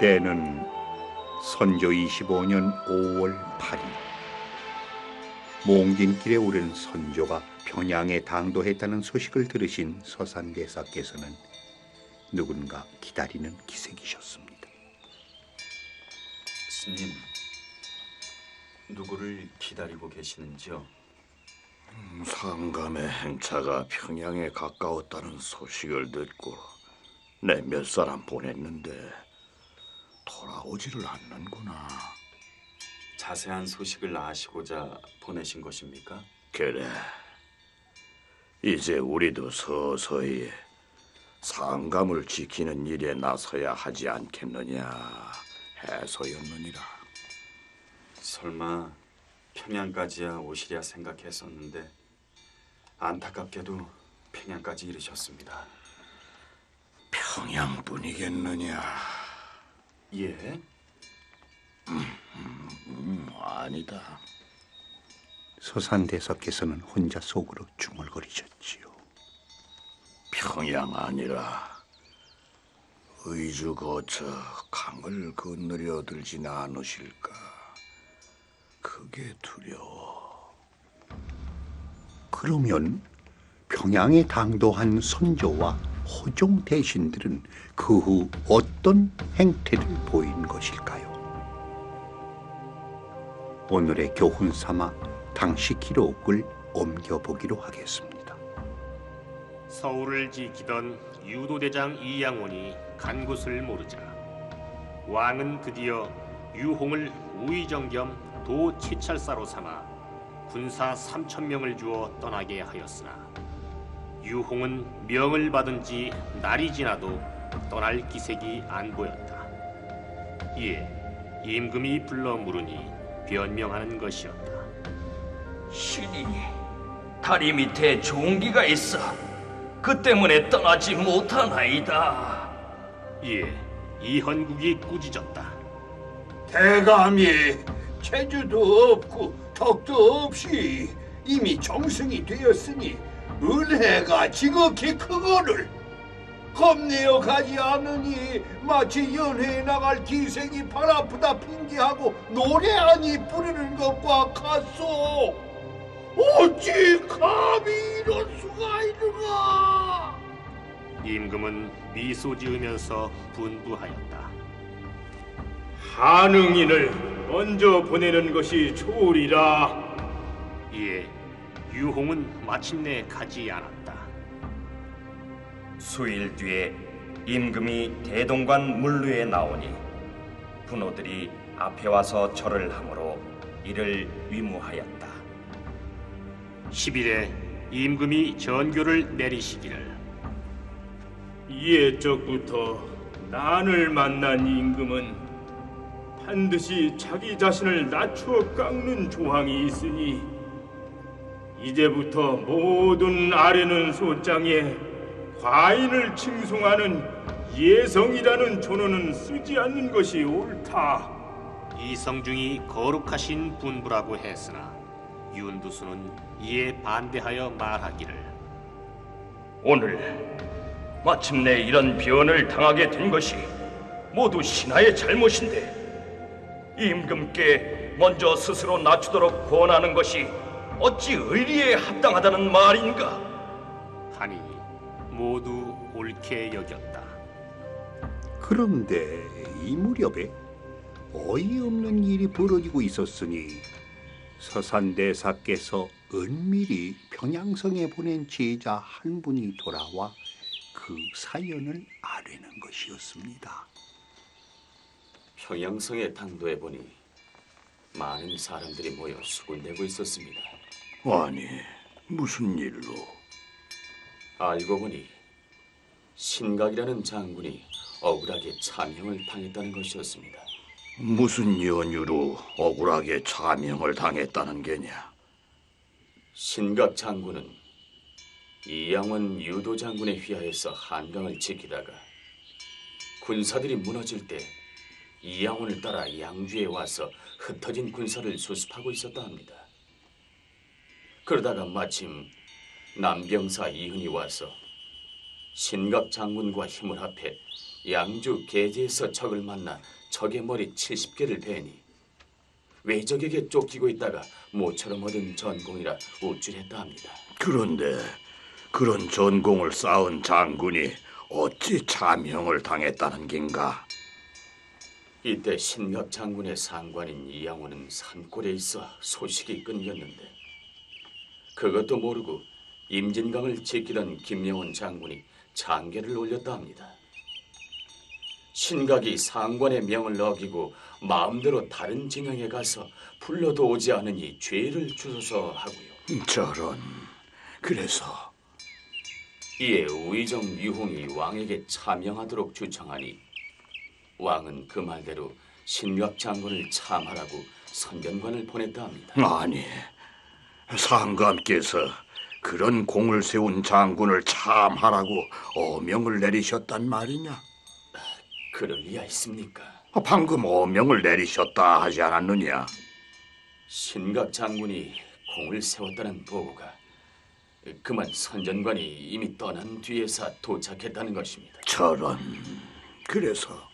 때는 선조 25년 5월 8일 몽진길에 오른 선조가 평양에 당도했다는 소식을 들으신 서산대사께서는 누군가 기다리는 기색이셨습니다. 스님, 누구를 기다리고 계시는지요? 상감의 행차가 평양에 가까웠다는 소식을 듣고 내 몇 사람 보냈는데 돌아오지를 않는구나. 자세한 소식을 아시고자 보내신 것입니까? 그래, 이제 우리도 서서히 상감을 지키는 일에 나서야 하지 않겠느냐 해서였느니라. 설마 평양까지야 오시랴 생각했었는데 안타깝게도 평양까지 이르셨습니다. 평양뿐이겠느냐? 예? 아니다. 서산대사께서는 혼자 속으로 중얼거리셨지요. 평양 아니라 의주 거쳐 강을 건너려 들진 않으실까? 그게 두려워. 그러면 평양에 당도한 선조와 호종 대신들은 그 후 어떤 행태를 보인 것일까요? 오늘의 교훈 삼아 당시 기록을 옮겨보기로 하겠습니다. 서울을 지키던 유도대장 이양원이 간 곳을 모르자 왕은 드디어 유홍을 우의정 겸 도치찰사로 삼아 군사 3,000명을 주어 떠나게 하였으나 유홍은 명을 받은 지 날이 지나도 떠날 기색이 안 보였다. 이에 임금이 불러 물으니 변명하는 것이었다. 신이 다리 밑에 종기가 있어 그 때문에 떠나지 못하나이다. 이에 이헌국이 꾸짖었다. 대감이 재주도 없고 덕도 없이 이미 정승이 되었으니 은혜가 지극히 크거늘 겁내어 가지 않으니 마치 연회에 나갈 기생이 발 아프다 핑계하고 노래하니 부르는 것과 같소. 어찌 감히 이럴 수가 있는가? 임금은 미소 지으면서 분부하였다. 한응인을 먼저 보내는 것이 좋으리라. 이에 유홍은 마침내 가지 않았다. 수일 뒤에 임금이 대동관 물루에 나오니 분호들이 앞에 와서 절을 하므로 이를 위무하였다. 10일에 임금이 전교를 내리시기를 이해적부터 난을 만난 임금은 반드시 자기 자신을 낮추어 깎는 조항이 있으니 이제부터 모든 아래는 소장에 과인을 칭송하는 예성이라는 존어는 쓰지 않는 것이 옳다. 이성중이 거룩하신 분부라고 했으나 윤두수는 이에 반대하여 말하기를 오늘 마침내 이런 변을 당하게 된 것이 모두 신하의 잘못인데 임금께 먼저 스스로 낮추도록 권하는 것이 어찌 의리에 합당하다는 말인가? 하니 모두 옳게 여겼다. 그런데 이 무렵에 어이없는 일이 벌어지고 있었으니 서산대사께서 은밀히 평양성에 보낸 제자 한 분이 돌아와 그 사연을 아뢰는 것이었습니다. 평양성에 당도해 보니 많은 사람들이 모여 수군을 내고 있었습니다. 아니, 무슨 일로? 알고 보니 신각이라는 장군이 억울하게 참형을 당했다는 것이었습니다. 무슨 연유로 억울하게 차명을 당했다는 게냐? 신각 장군은 이양원 유도 장군에 휘하여서 한강을 지키다가 군사들이 무너질 때 이양원을 따라 양주에 와서 흩어진 군사를 수습하고 있었다 합니다. 그러다가 마침 남병사 이흔이 와서 신각 장군과 힘을 합해 양주 계제에서 적을 만나 적의 머리 70개를 베니 외적에게 쫓기고 있다가 모처럼 얻은 전공이라 우쭐했다 합니다. 그런데 그런 전공을 쌓은 장군이 어찌 참형을 당했다는 겐가? 이때 신갑 장군의 상관인 이양호는 산골에 있어 소식이 끊겼는데 그것도 모르고 임진강을 지키던 김영원 장군이 장계를 올렸다 합니다. 신각이 상관의 명을 어기고 마음대로 다른 진영에 가서 불러도 오지 않으니 죄를 주소서 하고요. 저런, 그래서 이에 우의정 유홍이 왕에게 참여하도록 주청하니 왕은 그 말대로 신갑 장군을 참하라고 선견관을 보냈다 합니다. 아니, 상감께서 그런 공을 세운 장군을 참하라고 어명을 내리셨단 말이냐? 그럴 리야 있습니까? 방금 어명을 내리셨다 하지 않았느냐? 신갑 장군이 공을 세웠다는 보고가 그만 선전관이 이미 떠난 뒤에서 도착했다는 것입니다. 저런, 그래서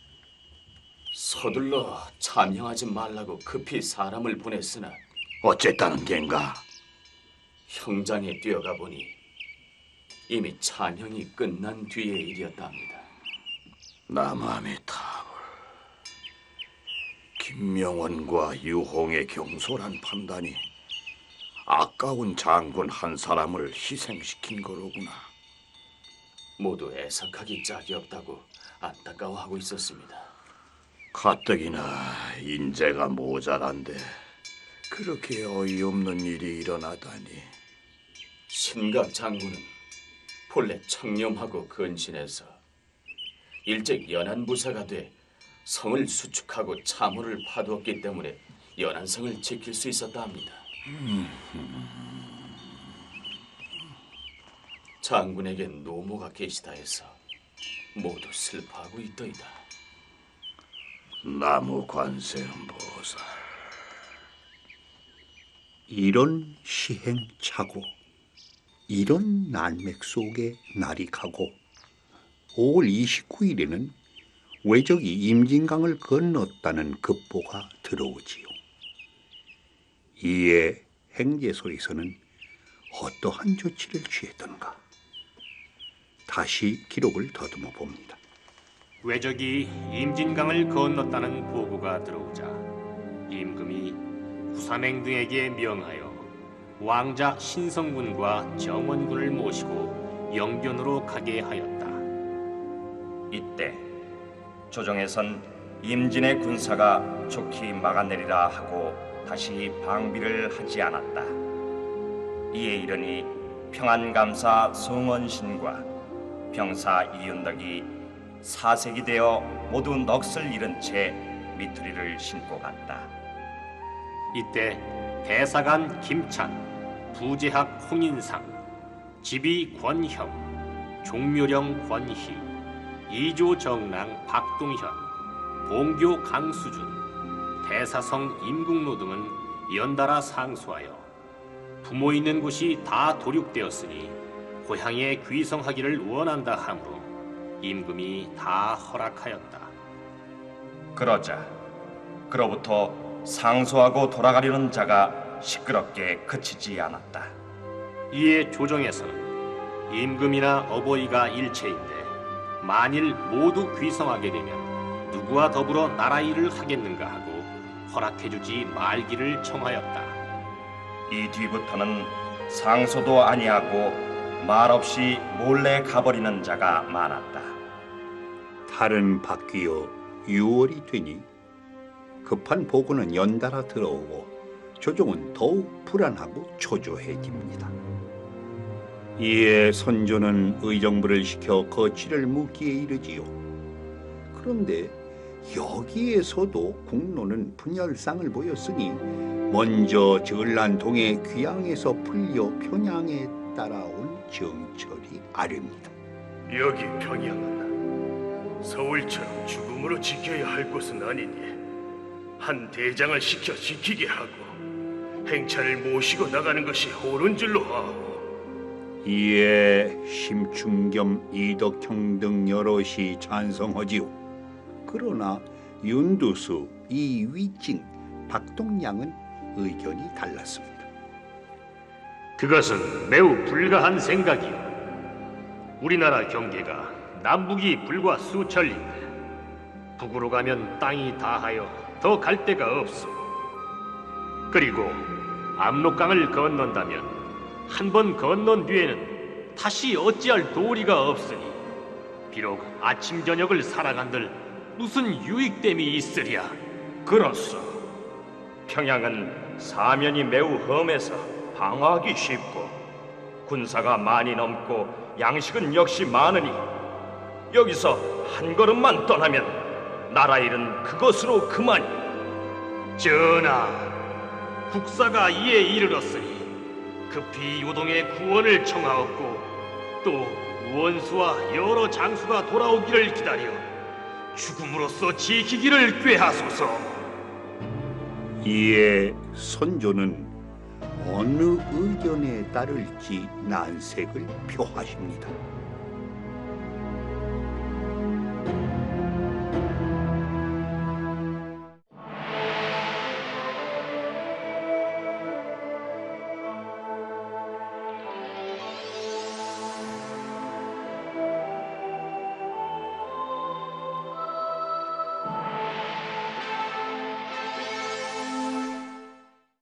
서둘러 참여하지 말라고 급히 사람을 보냈으나 어쨌다는 겐가? 형장에 뛰어가 보니 이미 참여이 끝난 뒤의 일이었다 합니다. 남아미타불. 김명원과 유홍의 경솔한 판단이 아까운 장군 한 사람을 희생시킨 거로구나. 모두 애석하기 짝이 없다고 안타까워하고 있었습니다. 가뜩이나 인재가 모자란데 그렇게 어이없는 일이 일어나다니. 신갑 장군은 본래 청렴하고 근신해서 일찍 연안부사가 돼 성을 수축하고 참호를 파두었기 때문에 연안성을 지킬 수 있었다 합니다. 장군에겐 노모가 계시다 해서 모두 슬퍼하고 있더이다. 나무 관세음보살. 이런 시행착오, 이런 난맥 속에 날이 가고 5월 29일에는 외적이 임진강을 건넜다는 급보가 들어오지요. 이에 행제소에서는 어떠한 조치를 취했던가? 다시 기록을 더듬어 봅니다. 외적이 임진강을 건넜다는 보고가 들어오자 임금이 후삼행 등에게 명하여 왕자 신성군과 정원군을 모시고 영변으로 가게 하였다. 이때 조정에선 임진의 군사가 좋게 막아내리라 하고 다시 방비를 하지 않았다. 이에 이르니 평안감사 송원신과 병사 이윤덕이 사색이 되어 모두 넋을 잃은 채 미투리를 신고 갔다. 이때 대사관 김찬, 부제학 홍인상, 지비 권형, 종묘령 권희, 이조 정랑 박동현, 봉교 강수준, 대사성 임국로 등은 연달아 상소하여 부모 있는 곳이 다 도륙되었으니 고향에 귀성하기를 원한다 하므로 임금이 다 허락하였다. 그러자 그로부터 상소하고 돌아가려는 자가 시끄럽게 그치지 않았다. 이에 조정에서는 임금이나 어버이가 일체인데 만일 모두 귀성하게 되면 누구와 더불어 나라 일을 하겠는가 하고 허락해주지 말기를 청하였다. 이 뒤부터는 상소도 아니하고 말없이 몰래 가버리는 자가 많았다. 달은 바뀌어 6월이 되니 급한 보고는 연달아 들어오고 조정은 더욱 불안하고 초조해집니다. 이에 선조는 의정부를 시켜 거취를 묻기에 이르지요. 그런데 여기에서도 국노는 분열상을 보였으니 먼저 전란동의 귀양에서 풀려 평양에 따라온 정철이 아릅니다. 여기 평양은 서울처럼 죽음으로 지켜야 할 곳은 아니니 한 대장을 시켜 지키게 하고 행차를 모시고 나가는 것이 옳은 줄로 아오. 이에 심충겸, 이덕형 등 여럿이 찬성하지요. 그러나 윤두수, 이위징, 박동량은 의견이 달랐습니다. 그것은 매우 불가한 생각이요. 우리나라 경계가 남북이 불과 수천리인데 북으로 가면 땅이 다하여 더 갈 데가 없소. 그리고 압록강을 건넌다면 한 번 건넌 뒤에는 다시 어찌할 도리가 없으니 비록 아침 저녁을 살아간들 무슨 유익됨이 있으랴. 그렇소. 평양은 사면이 매우 험해서 방어하기 쉽고 군사가 많이 넘고 양식은 역시 많으니 여기서 한 걸음만 떠나면 나라 일은 그것으로 그만이. 전하, 국사가 이에 이르렀으니 급히 요동의 구원을 청하옵고 또 원수와 여러 장수가 돌아오기를 기다려 죽음으로써 지키기를 꾀하소서. 이에 선조는 어느 의견에 따를지 난색을 표하십니다.